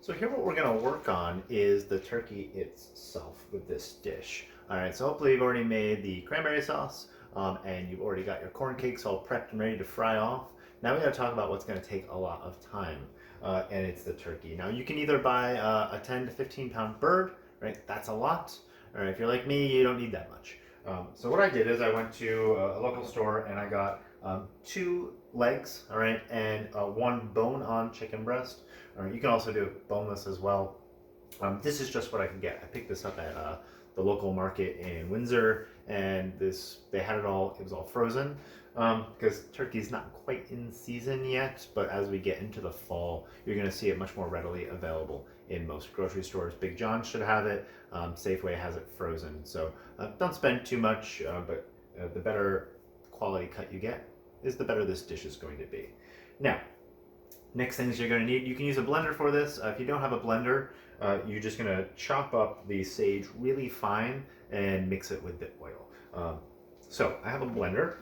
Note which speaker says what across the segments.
Speaker 1: So here what we're gonna work on is the turkey itself with this dish. All right, so hopefully you've already made the cranberry sauce and you've already got your corn cakes all prepped and ready to fry off. Now we gotta talk about what's gonna take a lot of time, and it's the turkey. Now you can either buy a 10 to 15 pound bird, right? That's a lot. All right, if you're like me, you don't need that much. So what I did is I went to a local store and I got 2 legs, all right, and 1 bone-on chicken breast. Or you can also do boneless as well. This is just what I could get. I picked this up at the local market in Windsor, and they had it all. It was all frozen because turkey's not quite in season yet. But as we get into the fall, you're going to see it much more readily available in most grocery stores. Big John should have it. Safeway has it frozen. So don't spend too much, but the better quality cut you get is the better this dish is going to be. Now, next things you're going to need, you can use a blender for this. If you don't have a blender, you're just going to chop up the sage really fine and mix it with the oil. So I have a blender.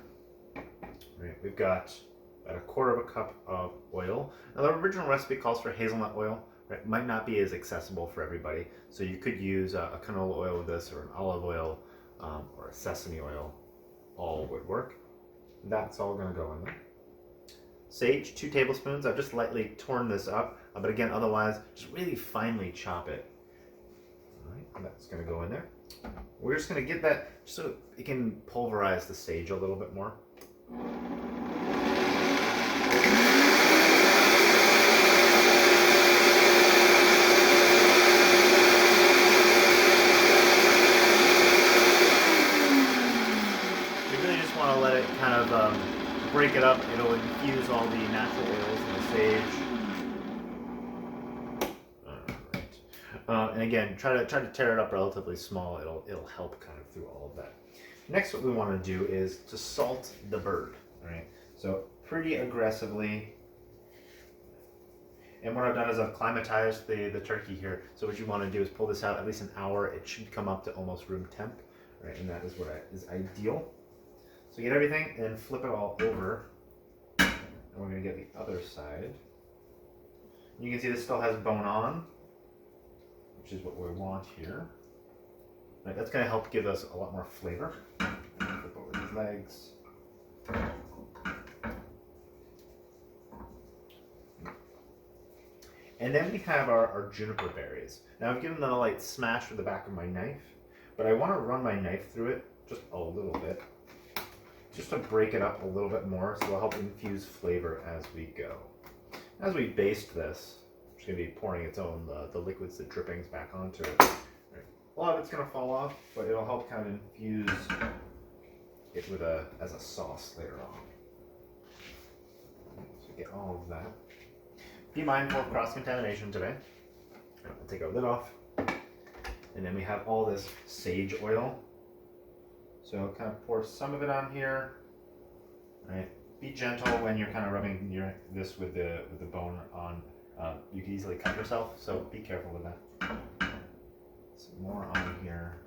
Speaker 1: Right, we've got about 1/4 cup of oil. Now the original recipe calls for hazelnut oil. Right, might not be as accessible for everybody, so you could use a canola oil with this, or an olive oil, or a sesame oil. All would work. That's all going to go in there. Sage, 2 tablespoons. I've just lightly torn this up, but again, otherwise, just really finely chop it. All right, that's going to go in there. We're just going to get that just so it can pulverize the sage a little bit more. You really just want to let it kind of break it up. It'll infuse all the natural oils in the sage. All right. And again, try to tear it up relatively small. It'll help kind of through all of that. Next, what we want to do is to salt the bird. All right. So pretty aggressively. And what I've done is I've climatized the turkey here. So what you want to do is pull this out at least an hour. It should come up to almost room temp, right? And that is what is ideal. So get everything and flip it all over. And we're going to get the other side. You can see this still has bone on, which is what we want here. Right, that's going to help give us a lot more flavor. Flip over these legs. And then we have our juniper berries. Now I've given them a light smash with the back of my knife, but I want to run my knife through it just a little bit, just to break it up a little bit more, so it'll help infuse flavor as we go. As we baste this, I'm just going to be pouring its own, the liquids, the drippings back onto it. Right. A lot of it's going to fall off, but it'll help kind of infuse it with as a sauce later on. So get all of that. Be mindful of cross-contamination today. We'll take our lid off. And then we have all this sage oil. So kind of pour some of it on here. Right. Be gentle when you're kind of rubbing this with the bone on. You can easily cut yourself, so be careful with that. Some more on here.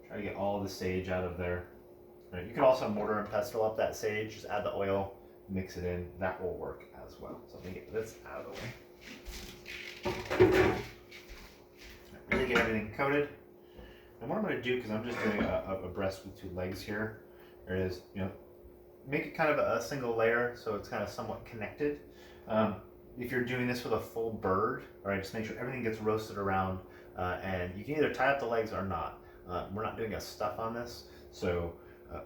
Speaker 1: Try to get all the sage out of there. Right. You could also mortar and pestle up that sage. Just add the oil, mix it in. That will work as well. So let me get this out of the way. Really get everything coated. And what I'm going to do, because I'm just doing a breast with 2 legs here, is, make it kind of a single layer so it's kind of somewhat connected. If you're doing this with a full bird, all right, just make sure everything gets roasted around, and you can either tie up the legs or not. We're not doing a stuff on this, so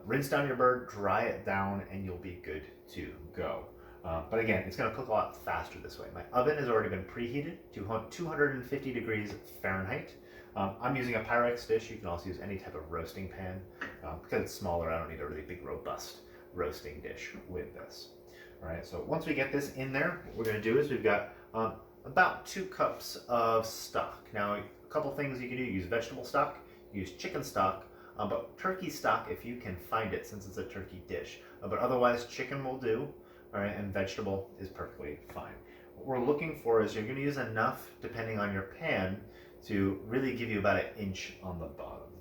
Speaker 1: rinse down your bird, dry it down, and you'll be good to go. But again, it's going to cook a lot faster this way. My oven has already been preheated to 250 degrees Fahrenheit. I'm using a Pyrex dish. You can also use any type of roasting pan. Because it's smaller, I don't need a really big, robust roasting dish with this. All right, so once we get this in there, what we're going to do is we've got about 2 cups of stock. Now, a couple things you can do. Use vegetable stock, use chicken stock, but turkey stock if you can find it, since it's a turkey dish. But otherwise, chicken will do. All right, and vegetable is perfectly fine. What we're looking for is you're going to use enough, depending on your pan, to really give you about 1 inch on the bottom.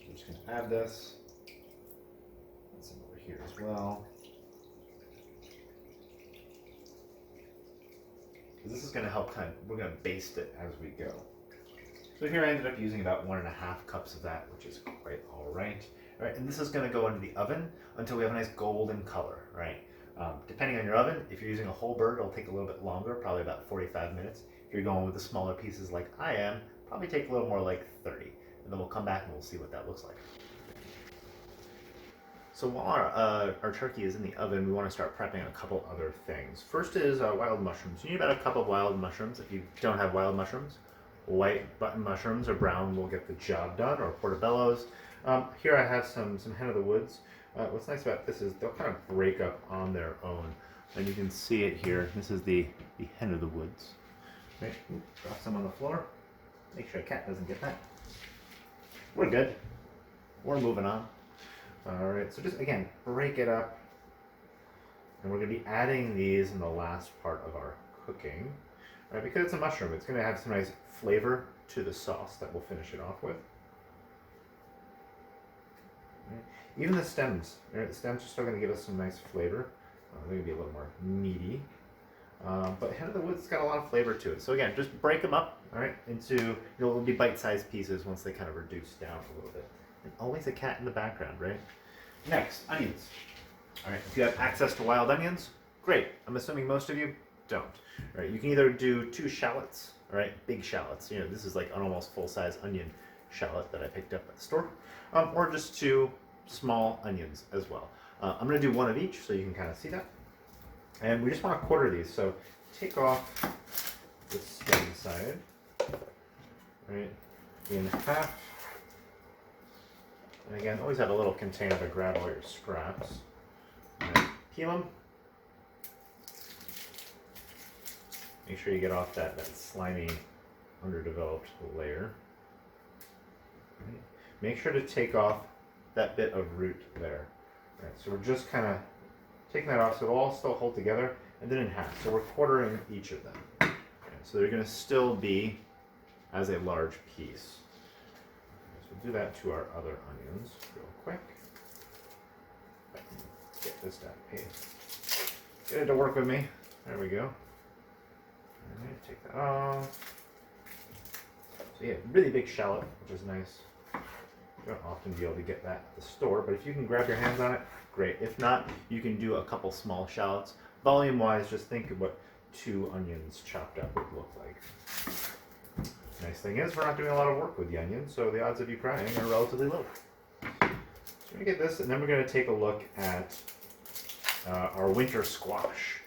Speaker 1: I'm just going to add this. Add some over here as well. because this is going to help we're going to baste it as we go. So here I ended up using about 1.5 cups of that, which is quite all right. All right, and this is going to go into the oven until we have a nice golden color, right? Depending on your oven, if you're using a whole bird, it'll take a little bit longer, probably about 45 minutes. If you're going with the smaller pieces like I am, probably take a little more like 30. And then we'll come back and we'll see what that looks like. So while our turkey is in the oven, we want to start prepping a couple other things. First is wild mushrooms. You need about a cup of wild mushrooms. If you don't have wild mushrooms, white button mushrooms or brown will get the job done, or portobellos. Here I have some hen of the woods. What's nice about this is they'll kind of break up on their own. And you can see it here. This is the hen of the woods. Right. Drop some on the floor. Make sure a cat doesn't get that. We're good. We're moving on. All right, so just again, break it up. And we're going to be adding these in the last part of our cooking. Right, because it's a mushroom, it's going to have some nice flavor to the sauce that we'll finish it off with. Right. Even the stems, right, the stems are still going to give us some nice flavor. They're going to be a little more meaty. But hen of the woods has got a lot of flavor to it. So again, just break them up, all right, into, it'll be bite-sized pieces once they kind of reduce down a little bit. And always a cat in the background, right? Next, onions. All right, if you have access to wild onions, great. I'm assuming most of you don't. All right, you can either do 2 shallots, all right, big shallots. You know, this is like an almost full-size onion shallot that I picked up at the store, or just 2 small onions as well. I'm going to do 1 of each so you can kind of see that. And we just want to quarter these, so take off the stem side, right, in half. And again, always have a little container to grab all your scraps. Right, peel them. Make sure you get off that slimy, underdeveloped layer. Right. Make sure to take off that bit of root there. Right, so we're just kind of taking that off so it'll all still hold together, and then in half. So we're quartering each of them. Okay, so they're going to still be as a large piece. So we'll do that to our other onions real quick. Get this down. Hey, get it to work with me. There we go. All right, take that off. So yeah, really big shallot, which is nice. You don't often be able to get that at the store, but if you can grab your hands on it, great. If not, you can do a couple small shallots. Volume-wise, just think of what 2 onions chopped up would look like. Nice thing is, we're not doing a lot of work with the onions, so the odds of you crying are relatively low. So we're going to get this, and then we're going to take a look at our winter squash.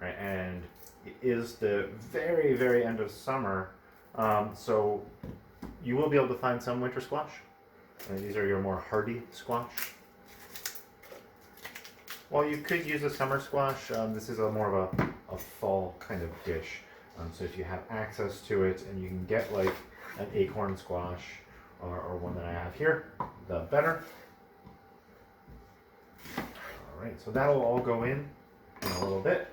Speaker 1: Right? And it is the very, very end of summer, so you will be able to find some winter squash. And these are your more hardy squash. While you could use a summer squash, this is more of a fall kind of dish. So if you have access to it and you can get like an acorn squash or one that I have here, the better. All right, so that'll all go in a little bit.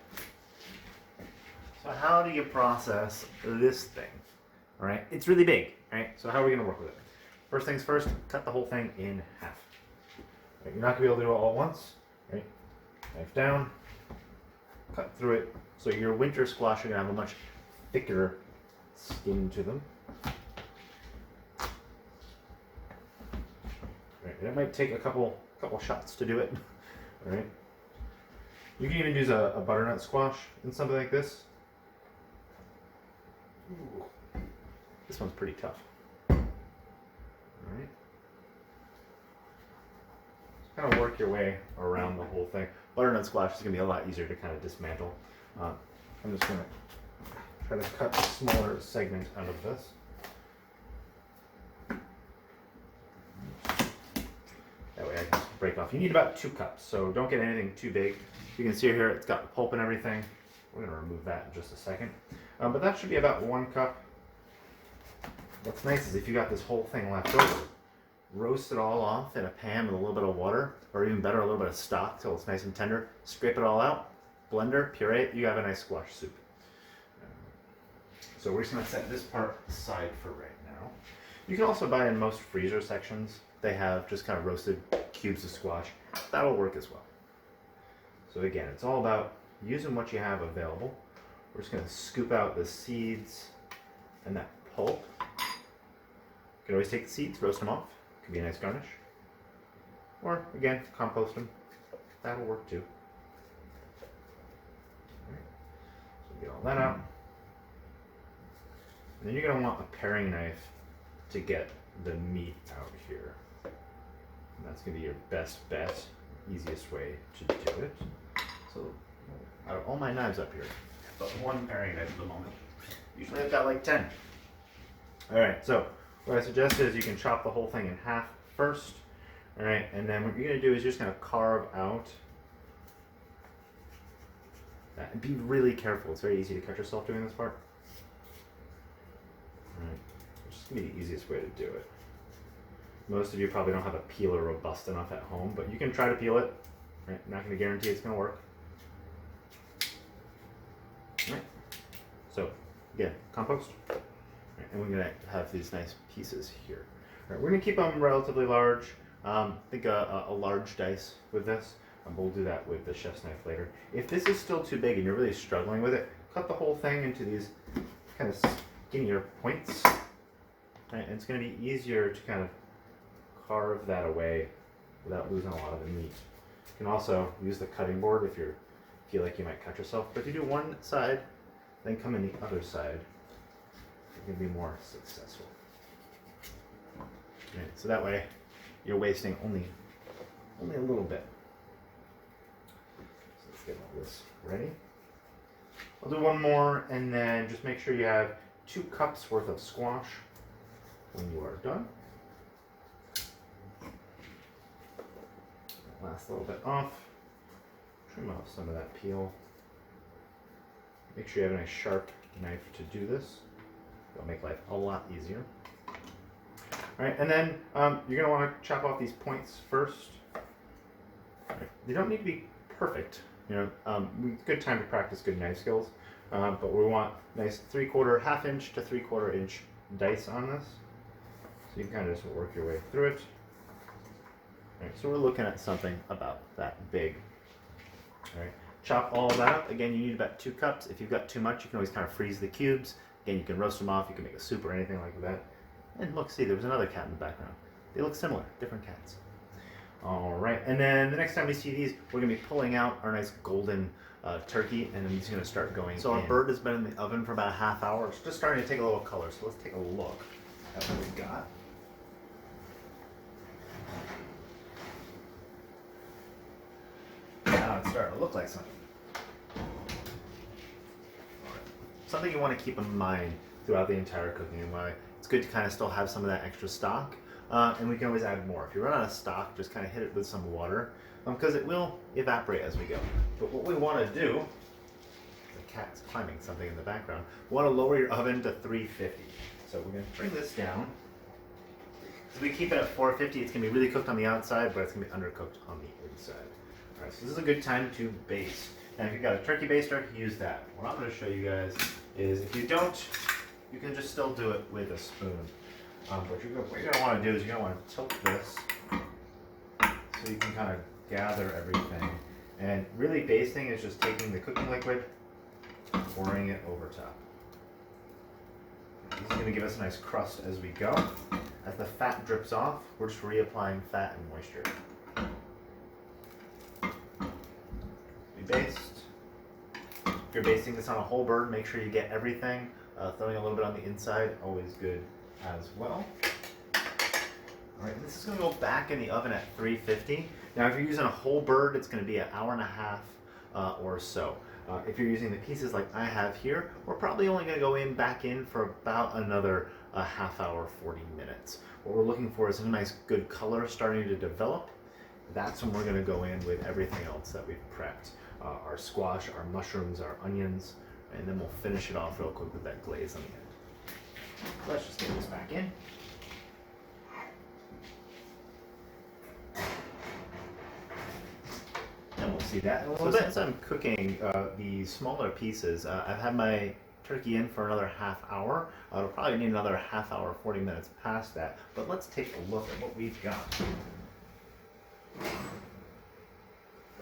Speaker 1: So how do you process this thing? All right, it's really big, right? So how are we gonna work with it? First things first, cut the whole thing in half. Right, you're not gonna be able to do it all at once, right? Knife down, cut through it. So your winter squash are gonna have a much thicker skin to them. Right, and it might take a couple shots to do it. All right. You can even use a butternut squash in something like this. Ooh, this one's pretty tough. Alright. Just kind of work your way around the whole thing. Butternut squash is going to be a lot easier to kind of dismantle. I'm just going to try to cut a smaller segment out of this. That way I can break off. You need about 2 cups, so don't get anything too big. You can see here it's got the pulp and everything. We're going to remove that in just a second. But that should be about 1 cup. What's nice is if you got this whole thing left over, roast it all off in a pan with a little bit of water, or even better, a little bit of stock till it's nice and tender. Scrape it all out, blender, puree it, you have a nice squash soup. So we're just going to set this part aside for right now. You can also buy in most freezer sections, they have just kind of roasted cubes of squash. That'll work as well. So again, it's all about using what you have available. We're just gonna scoop out the seeds and that pulp. You can always take the seeds, roast them off. Could be a nice garnish. Or again, compost them. That'll work too. All right. So get all that out. And then you're gonna want a paring knife to get the meat out here. And that's gonna be your best bet, easiest way to do it. So out of all my knives up here, but one paring knife at the moment. Usually I've got like 10. All right, so what I suggest is you can chop the whole thing in half first. All right, and then what you're gonna do is you're just gonna carve out that. And be really careful, it's very easy to cut yourself doing this part. All right, it's just gonna be the easiest way to do it. Most of you probably don't have a peeler robust enough at home, but you can try to peel it. Right, I'm not gonna guarantee it's gonna work. All right, so again, compost. All right, and we're gonna have these nice pieces here. All right, we're gonna keep them relatively large. Think a large dice with this. We'll do that with the chef's knife later. If this is still too big and you're really struggling with it, cut the whole thing into these kind of skinnier points. Right, and it's going to be easier to kind of carve that away without losing a lot of the meat. You can also use the cutting board if you feel like you might cut yourself. But if you do one side, then come in the other side, you're going to be more successful. Right, so that way, you're wasting only a little bit. So let's get all this ready. I'll do one more, and then just make sure you have 2 cups worth of squash when you are done. Last little bit off. Trim off some of that peel. Make sure you have a nice sharp knife to do this. It'll make life a lot easier. All right, and then you're going to want to chop off these points first. Right. They don't need to be perfect. You know, good time to practice good knife skills. But we want nice 3/4, ½ inch to 3/4 inch dice on this. So you can kind of just work your way through it. All right, so we're looking at something about that big. All right, chop all that up. Again, you need about 2 cups. If you've got too much, you can always kind of freeze the cubes. Again, you can roast them off. You can make a soup or anything like that. And look, see, there was another cat in the background. They look similar, different cats. All right, and then the next time we see these, we're gonna be pulling out our nice golden turkey, and then he's gonna start going So our bird has been in the oven for about a ½ hour. It's just starting to take a little color, so let's take a look at what we've got. Now it's starting to look like something. Something you want to keep in mind throughout the entire cooking, and why it's good to kind of still have some of that extra stock, and we can always add more. If you run out of stock, just kind of hit it with some water, because it will evaporate as we go. But what we want to do, the cat's climbing something in the background, we want to lower your oven to 350. So we're going to bring this down. As we keep it at 450, it's going to be really cooked on the outside, but it's going to be undercooked on the inside. All right, so this is a good time to baste. And if you've got a turkey baster, use that. What I'm going to show you guys is, if you don't, you can just still do it with a spoon. But what you're going to want to do is you're going to want to tilt this so you can kind of gather everything. And really, basting is just taking the cooking liquid, pouring it over top. This is going to give us a nice crust as we go. As the fat drips off, we're just reapplying fat and moisture. We baste. If you're basting this on a whole bird, make sure you get everything. Throwing a little bit on the inside, always good as well. All right, this is going to go back in the oven at 350. Now, if you're using a whole bird, it's going to be an hour and a half or so. If you're using the pieces like I have here, we're probably only going to go back in for about another ½ hour, 40 minutes. What we're looking for is a nice good color starting to develop. That's when we're going to go in with everything else that we've prepped. Our squash, our mushrooms, our onions, and then we'll finish it off real quick with that glaze on the end. Let's just get this back in. And we'll see that in a little bit. Since I'm cooking the smaller pieces, I've had my turkey in for another ½ hour. It'll probably need another ½ hour, 40 minutes past that. But let's take a look at what we've got.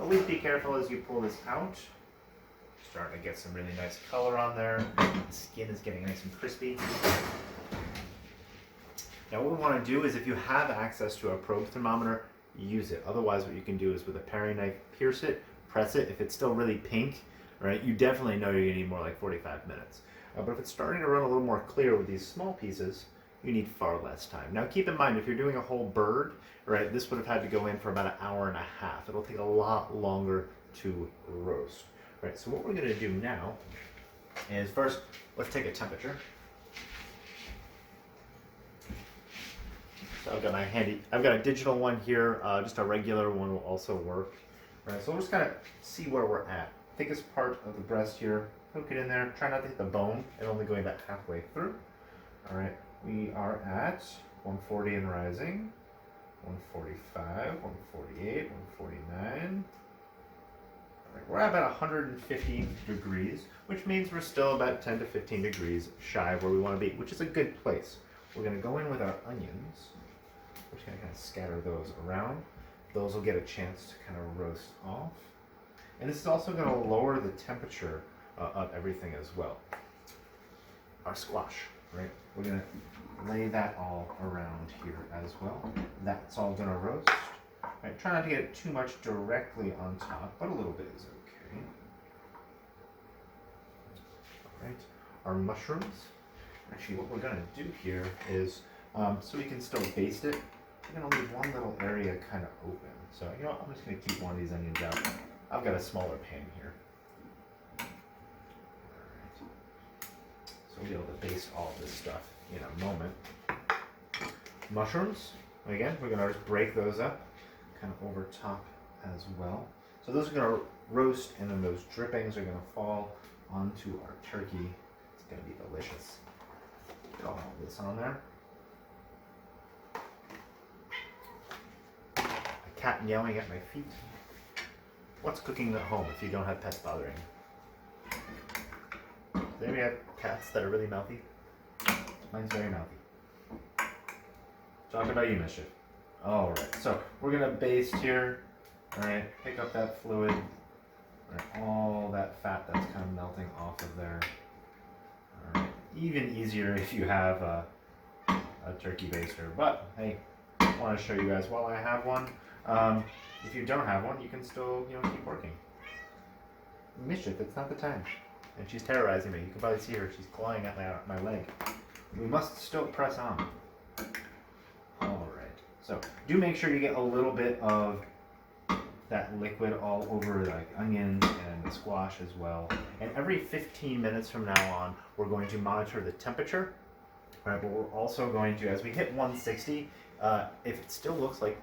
Speaker 1: Always be careful as you pull this out. Starting to get some really nice color on there. The skin is getting nice and crispy. Now what we want to do is if you have access to a probe thermometer, use it. Otherwise what you can do is with a paring knife, pierce it, press it. If it's still really pink, right, you definitely know you're going to need more like 45 minutes. But if it's starting to run a little more clear with these small pieces, you need far less time. Now keep in mind, if you're doing a whole bird, right, this would have had to go in for about 1.5 hours. It'll take a lot longer to roast. Right, so what we're going to do now is first, let's take a temperature. So I've got a digital one here, just a regular one will also work. Right, so we'll just kind of see where we're at. Thickest part of the breast here, hook it in there, try not to hit the bone, and only going about halfway through. All right, we are at 140 and rising, 145, 148, 149. All right, we're at about 150 degrees, which means we're still about 10 to 15 degrees shy of where we want to be, which is a good place. We're going to go in with our onions. We're just going to kind of scatter those around. Those will get a chance to kind of roast off. And this is also going to lower the temperature of everything as well. Our squash, right? We're going to lay that all around here as well. That's all going to roast. Right, try not to get it too much directly on top, but a little bit is okay. All right, our mushrooms. Actually, what we're going to do here is, so we can still baste it, we're going to leave one little area kind of open. So, you know what, I'm just going to keep one of these onions out. I've got a smaller pan here. All right. So we'll be able to baste all this stuff in a moment. Mushrooms, again, we're going to just break those up, kind of over top as well. So those are going to roast, and then those drippings are going to fall onto our turkey. It's going to be delicious. Get all this on there. A cat yelling at my feet. What's cooking at home if you don't have pets bothering? Does anybody have cats that are really mouthy? Mine's very mouthy. Talk about you, Mischief. Alright, so we're going to baste here. Alright, pick up that fluid. Right, all that fat that's kind of melting off of there. Alright, even easier if you have a turkey baster. But hey, I want to show you guys while I have one. If you don't have one, you can still, keep working. Mischief, it's not the time. And she's terrorizing me. You can probably see her. She's clawing at my leg. We must still press on. Alright. So, do make sure you get a little bit of that liquid all over like onions and the squash as well. And every 15 minutes from now on, we're going to monitor the temperature. Right, but we're also going to, as we hit 160, if it still looks like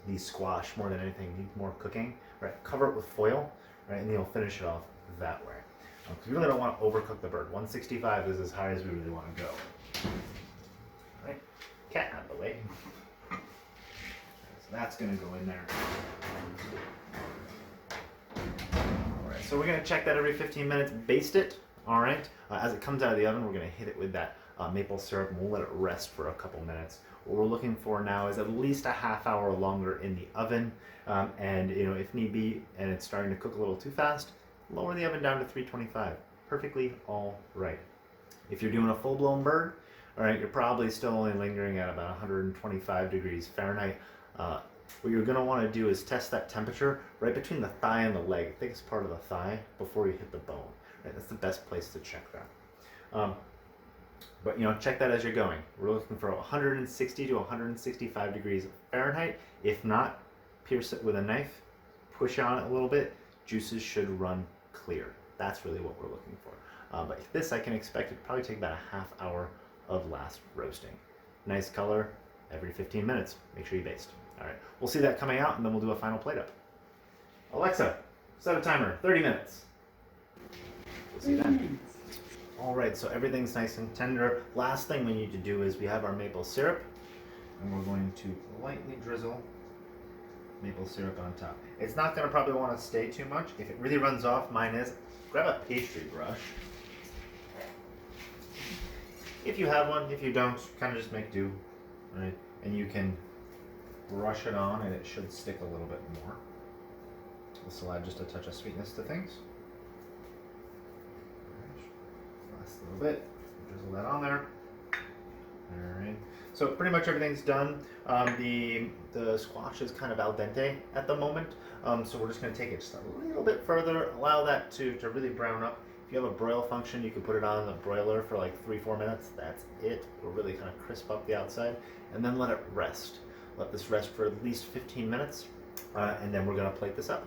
Speaker 1: the squash more than anything needs more cooking, right, cover it with foil, right, and then you'll finish it off that way. Because we really don't want to overcook the bird. 165 is as high as we really want to go. All right, cat out of the way. So that's going to go in there. All right, so we're going to check that every 15 minutes, baste it. All right, as it comes out of the oven, we're going to hit it with that maple syrup, and we'll let it rest for a couple minutes. What we're looking for now is at least a half hour longer in the oven, and if need be, and it's starting to cook a little too fast, lower the oven down to 325. Perfectly all right. If you're doing a full-blown bird, all right, you're probably still only lingering at about 125 degrees Fahrenheit. What you're going to want to do is test that temperature right between the thigh and the leg, the thickest part of the thigh, before you hit the bone. Right? That's the best place to check that. But check that as you're going. We're looking for 160 to 165 degrees Fahrenheit. If not, pierce it with a knife, push on it a little bit. Juices should run clear. That's really what we're looking for. But this, I can expect it to probably take about a half hour of last roasting. Nice color every 15 minutes. Make sure you baste. All right, we'll see that coming out, and then we'll do a final plate up. Alexa, set a timer, 30 minutes. We'll see then. All right, so everything's nice and tender. Last thing we need to do is we have our maple syrup, and we're going to lightly drizzle maple syrup on top. It's not going to probably want to stay too much. If it really runs off, mine is, grab a pastry brush. If you have one, if you don't, kind of just make do, right? And you can brush it on, and it should stick a little bit more. This will add just a touch of sweetness to things. little bit, drizzle that on there. All right. So pretty much everything's done. The squash is kind of al dente at the moment, so we're just going to take it just a little bit further, allow that to really brown up. If you have a broil function, you can put it on the broiler for like 3-4 minutes. That's it. It'll really kind of crisp up the outside, and then let it rest. Let this rest for at least 15 minutes, and then we're going to plate this up.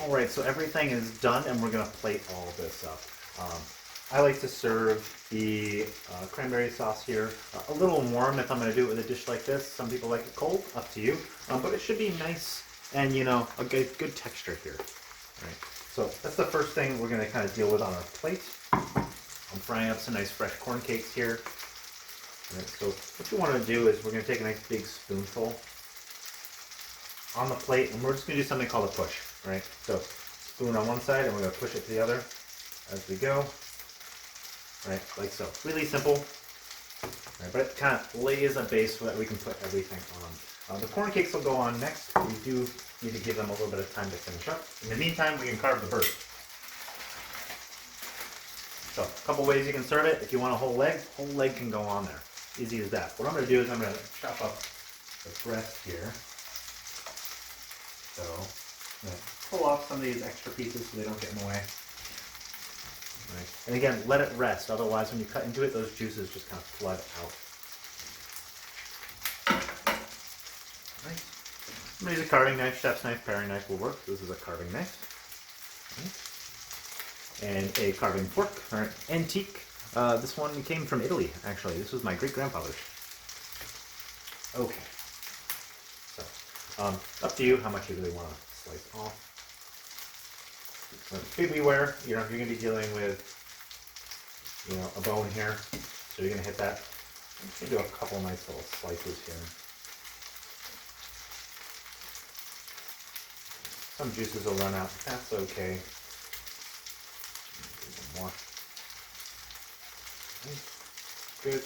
Speaker 1: All right, so everything is done, and we're going to plate all of this up. I like to serve the cranberry sauce here a little warm if I'm going to do it with a dish like this. Some people like it cold, up to you. But it should be nice and, you know, a good texture here. All right. So that's the first thing we're going to kind of deal with on our plate. I'm frying up some nice fresh corn cakes here. All right, so what you want to do is we're going to take a nice big spoonful on the plate, and we're just going to do something called a push. Right? So spoon on one side, and we're going to push it to the other as we go. Right, like so. Really simple, right, but it kind of lays a base so that we can put everything on. The corn cakes will go on next. We do need to give them a little bit of time to finish up. In the meantime, we can carve the bird. So, a couple ways you can serve it. If you want a whole leg can go on there. Easy as that. What I'm going to do is I'm going to chop up the breast here. So, I'm going to pull off some of these extra pieces so they don't get in the way. Right. And again, let it rest, otherwise when you cut into it, those juices just kind of flood out. Right. I'm going to use a carving knife, chef's knife, paring knife will work. This is a carving knife. Right. And a carving fork, or antique. This one came from Italy, actually. This was my great-grandfather's. Okay. So, up to you how much you really want to slice off. Be beware, you know, if you're going to be dealing with, you know, a bone here, so you're going to hit that. I'm just going to do a couple nice little slices here. Some juices will run out, that's okay. One more. Good.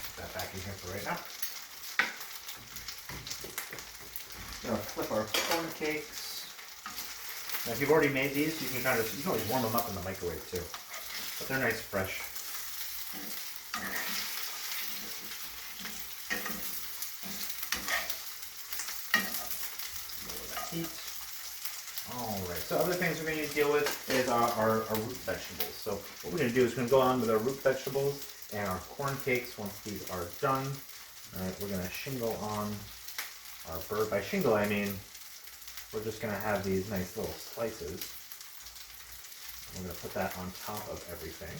Speaker 1: Put that back in here for right now. We're going to flip our corn cakes. Now, if you've already made these, you can always warm them up in the microwave too. But they're nice, fresh. Lower that heat. All right. So, other things we're going to deal with is our root vegetables. So, what we're going to do is we're going to go on with our root vegetables and our corn cakes. Once these are done, all right, we're going to shingle on our bird. By shingle, I mean we're just going to have these nice little slices. I'm going to put that on top of everything.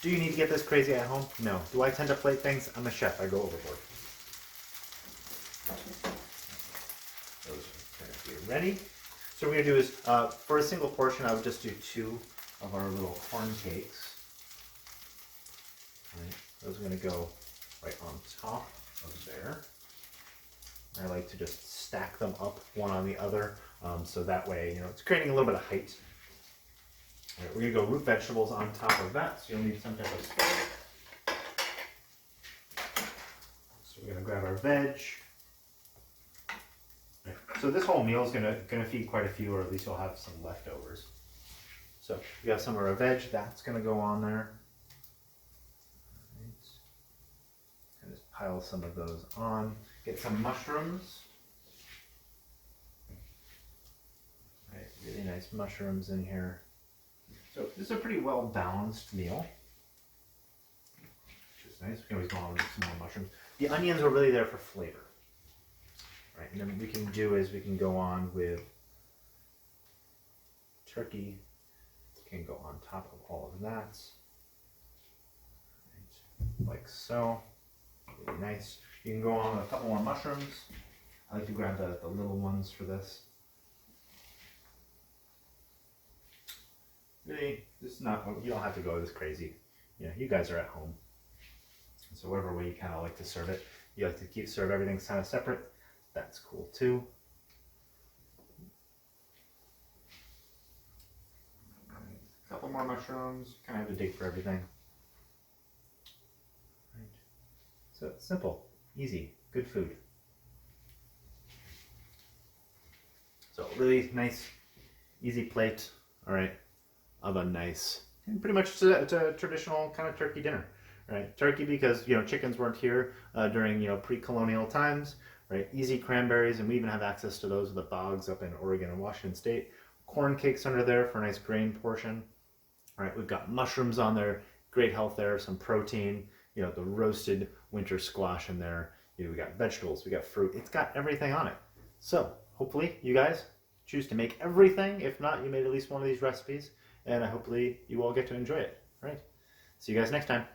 Speaker 1: Do you need to get this crazy at home? No. Do I tend to plate things? I'm a chef. I go overboard. Those are going to be ready. So what we're going to do is, for a single portion, I would just do 2 of our little corn cakes. All right. Those are going to go right on top of there. I like to just stack them up one on the other, so that way, you know, it's creating a little bit of height. All right, we're going to go root vegetables on top of that, so you'll need some type of spoon. So we're going to grab our veg. Right. So this whole meal is going to feed quite a few, or at least you'll have some leftovers. So we have some of our veg, that's going to go on there. All right. And just pile some of those on. Get some mushrooms. Right, really nice mushrooms in here. So this is a pretty well balanced meal, which is nice. We can always go on with some more mushrooms. The onions are really there for flavor. Right, and then what we can do is we can go on with turkey. We can go on top of all of that. Right, like so. Really nice. You can go on with a couple more mushrooms. I like to grab the little ones for this. Really, this is not, you don't have to go this crazy. You know, you guys are at home. So whatever way you kind of like to serve it, you like to serve everything kind of separate, that's cool too. A couple more mushrooms, kind of have to dig for everything. Right. So it's simple. Easy, good food. So really nice, easy plate. all right, of a nice, pretty much it's a traditional kind of turkey dinner, right? Turkey because chickens weren't here during pre-colonial times, right? Easy cranberries, and we even have access to those with the bogs up in Oregon and Washington State. Corn cakes under there for a nice grain portion. All right, we've got mushrooms on there, great health there, some protein. The roasted winter squash in there. We got vegetables, we got fruit. It's got everything on it. So hopefully you guys choose to make everything. If not, you made at least one of these recipes, and hopefully you all get to enjoy it. All right. See you guys next time.